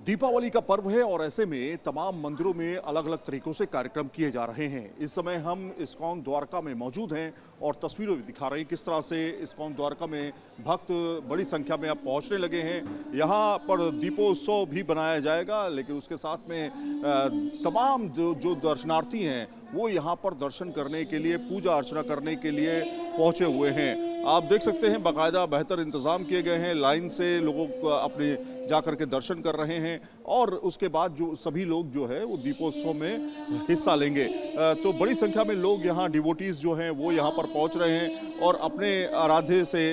दीपावली का पर्व है और ऐसे में तमाम मंदिरों में अलग अलग तरीकों से कार्यक्रम किए जा रहे हैं। इस समय हम इस्कॉन द्वारका में मौजूद हैं और तस्वीरें भी दिखा रहे हैं किस तरह से इस्कॉन द्वारका में भक्त बड़ी संख्या में अब पहुंचने लगे हैं। यहाँ पर दीपोत्सव भी बनाया जाएगा, लेकिन उसके साथ में तमाम जो दर्शनार्थी हैं वो यहाँ पर दर्शन करने के लिए, पूजा अर्चना करने के लिए पहुंचे हुए हैं। आप देख सकते हैं बाकायदा बेहतर इंतजाम किए गए हैं, लाइन से लोगों को अपने जाकर के दर्शन कर रहे हैं और उसके बाद जो सभी लोग जो है वो दीपोत्सव में हिस्सा लेंगे। तो बड़ी संख्या में लोग यहाँ डिवोटीज जो हैं वो यहाँ पर पहुँच रहे हैं और अपने आराध्य से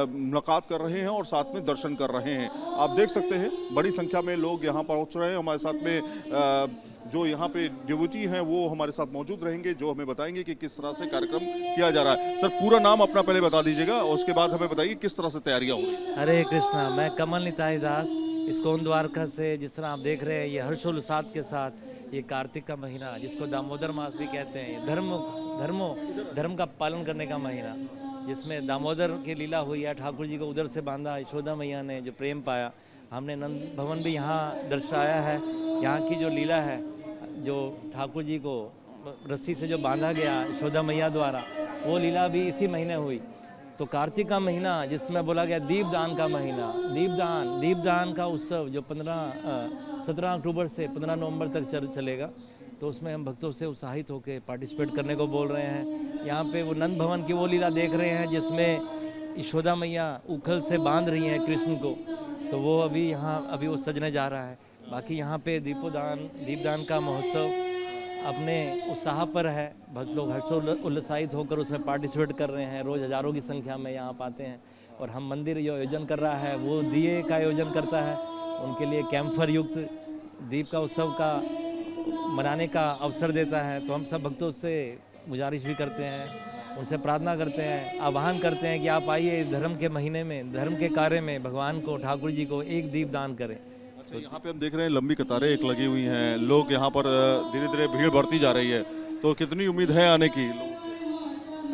मुलाकात कर रहे हैं और साथ में दर्शन कर रहे हैं। आप देख सकते हैं बड़ी संख्या में लोग यहाँ पहुँच रहे हैं। हमारे साथ में जो यहाँ पे डिवोटी हैं वो हमारे साथ मौजूद रहेंगे, जो हमें बताएंगे कि किस तरह से कार्यक्रम किया जा रहा है। सर, पूरा नाम अपना पहले बता दीजिएगा और उसके बाद हमें बताइए किस तरह से तैयारियां हो रही हैं। हरे कृष्णा, मैं कमल निताई दास इस्कॉन द्वारका से। जिस तरह आप देख रहे हैं ये हर्षोल्लास के साथ ये कार्तिक का महीना, जिसको दामोदर मास भी कहते हैं, धर्म का पालन करने का महीना, जिसमें दामोदर की लीला हुई है। ठाकुर जी को उधर से बांधा यशोदा मैया ने, जो प्रेम पाया। हमने नंद भवन भी यहाँ दर्शाया है। यहाँ की जो लीला है, जो ठाकुर जी को रस्सी से जो बांधा गया यशोदा मैया द्वारा, वो लीला भी इसी महीने हुई। तो कार्तिक का महीना जिसमें बोला गया दीपदान का महीना, दीपदान का उत्सव जो 17 अक्टूबर से 15 नवंबर तक चलेगा। तो उसमें हम भक्तों से उत्साहित होकर पार्टिसिपेट करने को बोल रहे हैं। यहाँ पे वो नंद भवन की वो लीला देख रहे हैं जिसमें यशोदा मैया उखल से बांध रही हैं कृष्ण को। तो वो अभी वो सजने जा रहा है। बाकी यहाँ पे दीपदान का महोत्सव अपने उत्साह पर है। भक्त लोग हर्षोल्लासित होकर उसमें पार्टिसिपेट कर रहे हैं। रोज़ हज़ारों की संख्या में यहाँ आते हैं। और हम मंदिर जो आयोजन कर रहा है वो दिए का आयोजन करता है। उनके लिए कैंफर युक्त दीप का उत्सव का मनाने का अवसर देता है। तो हम सब भक्तों से गुजारिश भी करते हैं, उनसे प्रार्थना करते हैं, आह्वान करते हैं कि आप आइए इस धर्म के महीने में, धर्म के कार्य में भगवान को, ठाकुर जी को एक दीप दान करें। तो यहाँ पे हम देख रहे हैं लंबी कतारें एक लगी हुई हैं, लोग यहाँ पर धीरे धीरे भीड़ बढ़ती जा रही है। तो कितनी उम्मीद है आने की?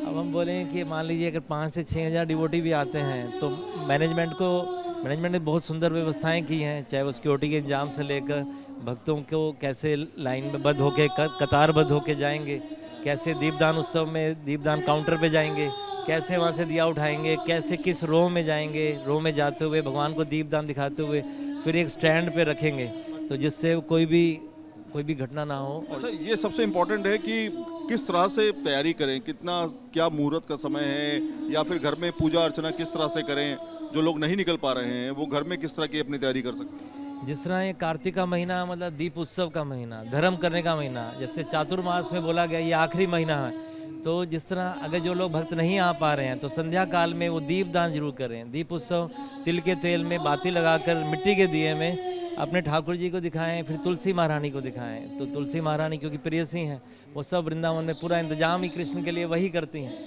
अब हम बोले कि मान लीजिए अगर 5 से 6 हज़ार डिवोटी भी आते हैं तो मैनेजमेंट ने बहुत सुंदर व्यवस्थाएं की हैं, चाहे वो सिक्योरिटी के इंतजाम से लेकर भक्तों को कैसे लाइन में बद्ध होके, कतारबद्ध होके जाएंगे, कैसे दीपदान उत्सव में दीपदान काउंटर पे जाएंगे, कैसे वहाँ से दिया उठाएंगे, कैसे किस रो में जाएंगे, रो में जाते हुए भगवान को दीपदान दिखाते हुए फिर एक स्टैंड पे रखेंगे, तो जिससे कोई भी घटना ना हो। अच्छा, ये सबसे इम्पोर्टेंट है कि किस तरह से तैयारी करें, क्या मुहूर्त का समय है, या फिर घर में पूजा अर्चना किस तरह से करें? जो लोग नहीं निकल पा रहे हैं वो घर में किस तरह की अपनी तैयारी कर सकते हैं? जिस तरह ये कार्तिक का महीना मतलब दीप उत्सव का महीना, धर्म करने का महीना, जैसे चातुर्मास में बोला गया ये आखिरी महीना है। तो जिस तरह अगर जो लोग भक्त नहीं आ पा रहे हैं तो संध्या काल में वो दीप दान जरूर करें। दीप उत्सव तिल के तेल में बाती लगाकर मिट्टी के दिए में अपने ठाकुर जी को दिखाएं, फिर तुलसी महारानी को दिखाएं। तो तुलसी महारानी क्योंकि प्रेयसी हैं, वो सब वृंदावन में पूरा इंतजाम ही कृष्ण के लिए वही करती हैं।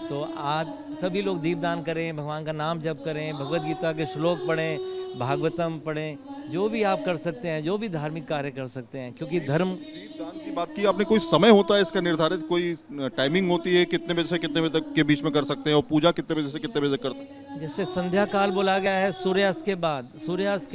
तो आज सभी लोग दीपदान करें, भगवान का नाम जप करें, भगवद गीता के श्लोक पढ़ें, भागवतम पढ़ें, जो भी आप कर सकते हैं, जो भी धार्मिक कार्य कर सकते हैं। क्योंकि दीपदान की बात की आपने, कोई समय होता है इसका निर्धारित, कोई टाइमिंग होती है कितने बजे से कितने बजे तक के बीच में कर सकते हैं, और पूजा कितने बजे से कितने बजे तक कर सकते हैं? जैसे संध्या काल बोला गया है सूर्यास्त के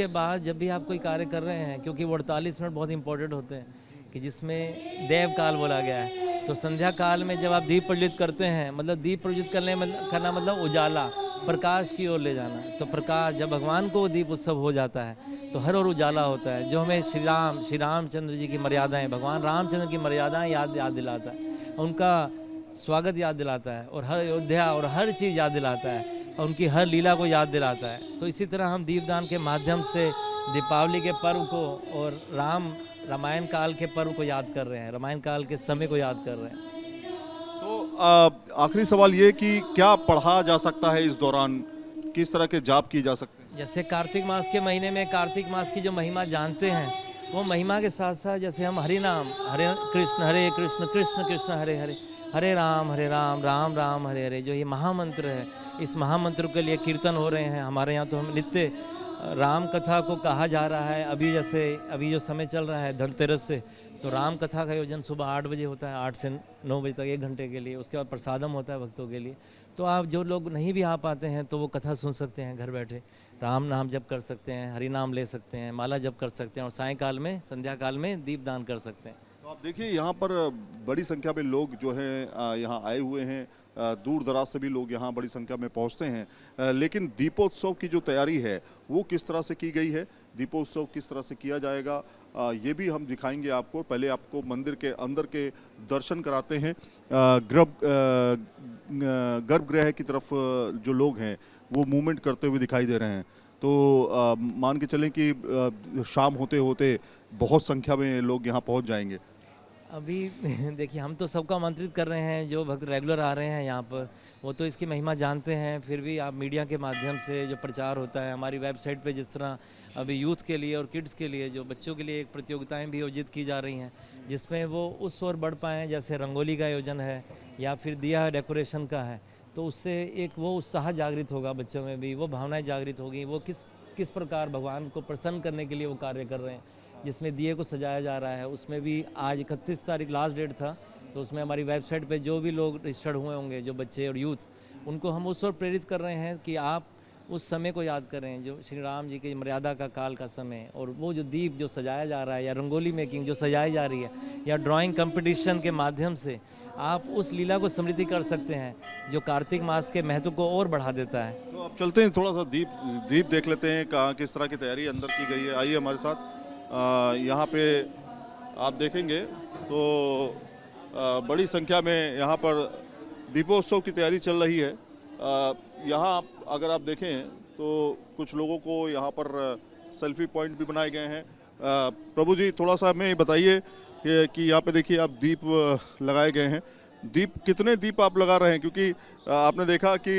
बाद जब भी आप कोई कार्य कर रहे हैं, क्योंकि वो 48 मिनट बहुत इंपॉर्टेंट होते हैं कि जिसमें देव काल बोला गया है। तो संध्या काल में जब आप दीप प्रज्वलित करते हैं, मतलब दीप प्रज्वलित करना मतलब उजाला, प्रकाश की ओर ले जाना। तो प्रकाश, जब भगवान को दीप उत्सव हो जाता है तो हर और उजाला होता है, जो हमें श्री रामचंद्र जी की मर्यादाएं, भगवान रामचंद्र की मर्यादाएं याद दिलाता है, उनका स्वागत याद दिलाता है, और हर अयोध्या और हर चीज़ याद दिलाता है, और उनकी हर लीला को याद दिलाता है। तो इसी तरह हम दीपदान के माध्यम से दीपावली के पर्व को और रामायण काल के पर्व को याद कर रहे हैं, रामायण काल के समय को याद कर रहे हैं। तो आखिरी सवाल ये कि क्या पढ़ा जा सकता है इस दौरान, किस तरह के जाप किए जा सकते हैं? जैसे कार्तिक मास के महीने में कार्तिक मास की जो महिमा जानते हैं, वो महिमा के साथ साथ जैसे हम हरि नाम, हरे कृष्ण कृष्ण कृष्ण हरे हरे, हरे राम राम राम हरे हरे, जो ये महामंत्र है, इस महामंत्र के लिए कीर्तन हो रहे हैं हमारे यहाँ। तो हम नित्य राम कथा को कहा जा रहा है। अभी जैसे अभी जो समय चल रहा है धनतेरस से, तो राम कथा का आयोजन सुबह 8 बजे होता है, 8 से 9 बजे तक 1 घंटे के लिए। उसके बाद प्रसादम होता है भक्तों के लिए। तो आप जो लोग नहीं भी आ पाते हैं तो वो कथा सुन सकते हैं घर बैठे, राम नाम जप कर सकते हैं, हरि नाम ले सकते हैं, माला जप कर सकते हैं, और सायंकाल में संध्या काल में दीप दान कर सकते हैं। तो आप देखिए यहाँ पर बड़ी संख्या में लोग जो है यहाँ आए हुए हैं। दूर दराज से भी लोग यहाँ बड़ी संख्या में पहुँचते हैं। लेकिन दीपोत्सव की जो तैयारी है वो किस तरह से की गई है, दीपोत्सव किस तरह से किया जाएगा, ये भी हम दिखाएंगे आपको। पहले आपको मंदिर के अंदर के दर्शन कराते हैं। गर्भगृह की तरफ जो लोग हैं वो मूवमेंट करते हुए दिखाई दे रहे हैं। तो मान के चलें कि शाम होते होते बहुत संख्या में लोग यहाँ पहुँच जाएंगे। अभी देखिए, हम तो सबको आमंत्रित कर रहे हैं, जो भक्त रेगुलर आ रहे हैं यहाँ पर वो तो इसकी महिमा जानते हैं। फिर भी आप मीडिया के माध्यम से जो प्रचार होता है, हमारी वेबसाइट पे जिस तरह अभी यूथ के लिए और किड्स के लिए, जो बच्चों के लिए एक प्रतियोगिताएं भी आयोजित की जा रही हैं, जिसमें वो उस ओर बढ़ पाएँ। जैसे रंगोली का आयोजन है या फिर दिया डेकोरेशन का है, तो उससे एक वो उत्साह जागृत होगा बच्चों में भी, वो भावनाएँ जागृत होगी, वो किस प्रकार भगवान को प्रसन्न करने के लिए वो कार्य कर रहे हैं। जिसमें दिए को सजाया जा रहा है, उसमें भी आज 31 तारीख लास्ट डेट था, तो उसमें हमारी वेबसाइट पे जो भी लोग रजिस्टर्ड हुए होंगे, जो बच्चे और यूथ, उनको हम उस ओर प्रेरित कर रहे हैं कि आप उस समय को याद करें जो श्री राम जी की मर्यादा का काल का समय, और वो जो दीप जो सजाया जा रहा है, या रंगोली मेकिंग जो सजाई जा रही है, या ड्राइंग कंपटीशन के माध्यम से आप उस लीला को समृद्धि कर सकते हैं, जो कार्तिक मास के महत्व को और बढ़ा देता है। तो अब चलते हैं, थोड़ा सा दीप देख लेते हैं कहाँ किस तरह की तैयारी अंदर की गई है। आइए हमारे साथ। यहाँ पे आप देखेंगे तो बड़ी संख्या में यहाँ पर दीपोत्सव की तैयारी चल रही है। यहाँ अगर आप देखें तो कुछ लोगों को यहाँ पर सेल्फी पॉइंट भी बनाए गए हैं। प्रभु जी, थोड़ा सा हमें बताइए कि यहाँ पे देखिए आप दीप लगाए गए हैं। कितने दीप आप लगा रहे हैं, क्योंकि आपने देखा कि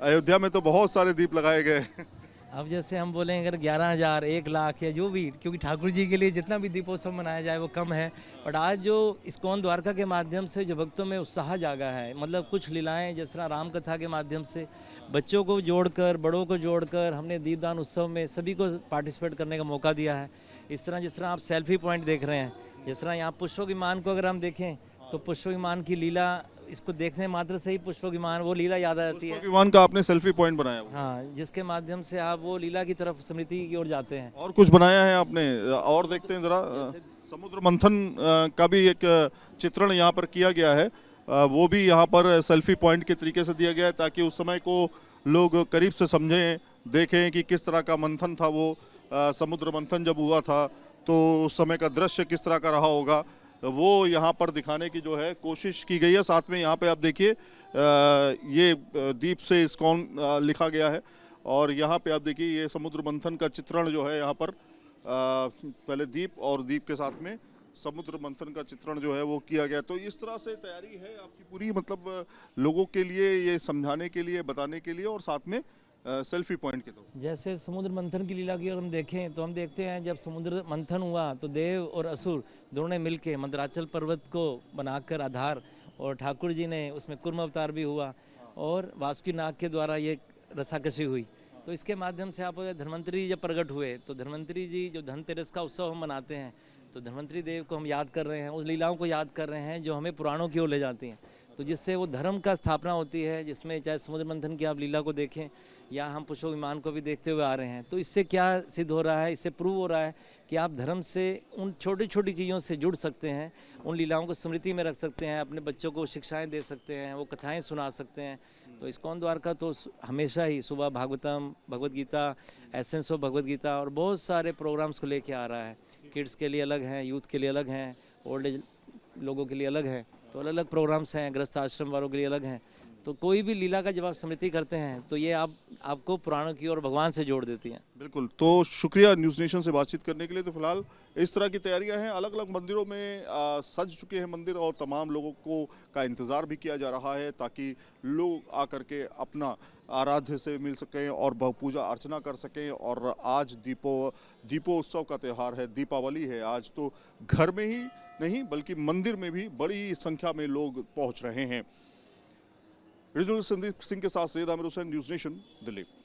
अयोध्या में तो बहुत सारे दीप लगाए गए हैं। अब जैसे हम बोलें अगर 11,000 1 लाख या जो भी, क्योंकि ठाकुर जी के लिए जितना भी दीपोत्सव मनाया जाए वो कम है। बट आज जो इस्कॉन द्वारका के माध्यम से जो भक्तों में उत्साह जागा है, मतलब कुछ लीलाएं जिस तरह राम कथा के माध्यम से बच्चों को जोड़कर, बड़ों को जोड़कर, हमने दीपदान उत्सव में सभी को पार्टिसिपेट करने का मौका दिया है। इस तरह जिस तरह आप सेल्फी पॉइंट देख रहे हैं, जिस तरह यहाँ पुष्प विमान को अगर हम देखें तो पुष्प विमान की लीला, इसको देखने मात्र से ही पुष्प विमान वो लीला याद आ जाती है। विमान का आपने सेल्फी पॉइंट बनाया हुआ? हाँ, जिसके माध्यम से आप वो लीला की तरफ, स्मृति की ओर जाते हैं। और कुछ बनाया है आपने? और देखते हैं जरा। समुद्र मंथन का भी एक चित्रण यहाँ पर किया गया है। वो भी यहाँ पर सेल्फी पॉइंट के तरीके से दिया गया है, ताकि उस समय को लोग करीब से समझें, देखें कि किस तरह का मंथन था वो। समुद्र मंथन जब हुआ था तो उस समय का दृश्य किस तरह का रहा होगा, वो यहाँ पर दिखाने की जो है कोशिश की गई है। साथ में यहाँ पे आप देखिए ये दीप से इस्कॉन लिखा गया है, और यहाँ पे आप देखिए ये समुद्र मंथन का चित्रण जो है यहाँ पर पहले दीप और दीप के साथ में समुद्र मंथन का चित्रण जो है वो किया गया। तो इस तरह से तैयारी है आपकी पूरी, मतलब लोगों के लिए ये समझाने के लिए, बताने के लिए, और साथ में सेल्फी पॉइंट के तौर। जैसे समुद्र मंथन की लीला की अगर हम देखें तो हम देखते हैं जब समुद्र मंथन हुआ तो देव और असुर दोनों ने मिलके मंदराचल पर्वत को बनाकर आधार, और ठाकुर जी ने उसमें कुर्म अवतार भी हुआ, और वासुकी नाग के द्वारा ये रसाकशी हुई। तो इसके माध्यम से आप धन्वंतरी जी जब प्रकट हुए, तो धन्वंतरी जी जो धनतेरस का उत्सव हम मनाते हैं, तो धन्वंतरी देव को हम याद कर रहे हैं, उस लीलाओं को याद कर रहे हैं जो हमें पुराणों की ओर ले जाती हैं। तो जिससे वो धर्म का स्थापना होती है, जिसमें चाहे समुद्र मंथन की आप लीला को देखें या हम पुष्प विमान को भी देखते हुए आ रहे हैं। तो इससे क्या सिद्ध हो रहा है, इससे प्रूव हो रहा है कि आप धर्म से, उन छोटी छोटी चीज़ों से जुड़ सकते हैं, उन लीलाओं को स्मृति में रख सकते हैं, अपने बच्चों को शिक्षाएं दे सकते हैं, वो कथाएं सुना सकते हैं। तो इस्कॉन द्वारका तो हमेशा ही सुबह भागवतम, भगवद गीता, एसेंस ऑफ भगवद गीता और बहुत सारे प्रोग्राम्स को लेके आ रहा है। किड्स के लिए अलग हैं, यूथ के लिए अलग हैं, ओल्ड एज लोगों के लिए अलग हैं, तो अलग अलग प्रोग्राम्स हैं, गृहस्थ आश्रम वालों के लिए अलग हैं। तो कोई भी लीला का जब आप स्मृति करते हैं तो ये आपको पुराणों की और भगवान से जोड़ देती हैं। बिल्कुल। तो शुक्रिया न्यूज़ नेशन से बातचीत करने के लिए। तो फिलहाल इस तरह की तैयारियां हैं, अलग अलग मंदिरों में सज चुके हैं मंदिर, और तमाम लोगों को का इंतज़ार भी किया जा रहा है ताकि लोग आकर के अपना आराध्य से मिल सकें और पूजा अर्चना कर सकें। और आज दीपोत्सव का त्यौहार है, दीपावली है आज, तो घर में ही नहीं बल्कि मंदिर में भी बड़ी संख्या में लोग पहुँच रहे हैं। रीजनल संदीप सिंह के साथ सैयद आमिर हुसैन, न्यूज़ नेशन, दिल्ली।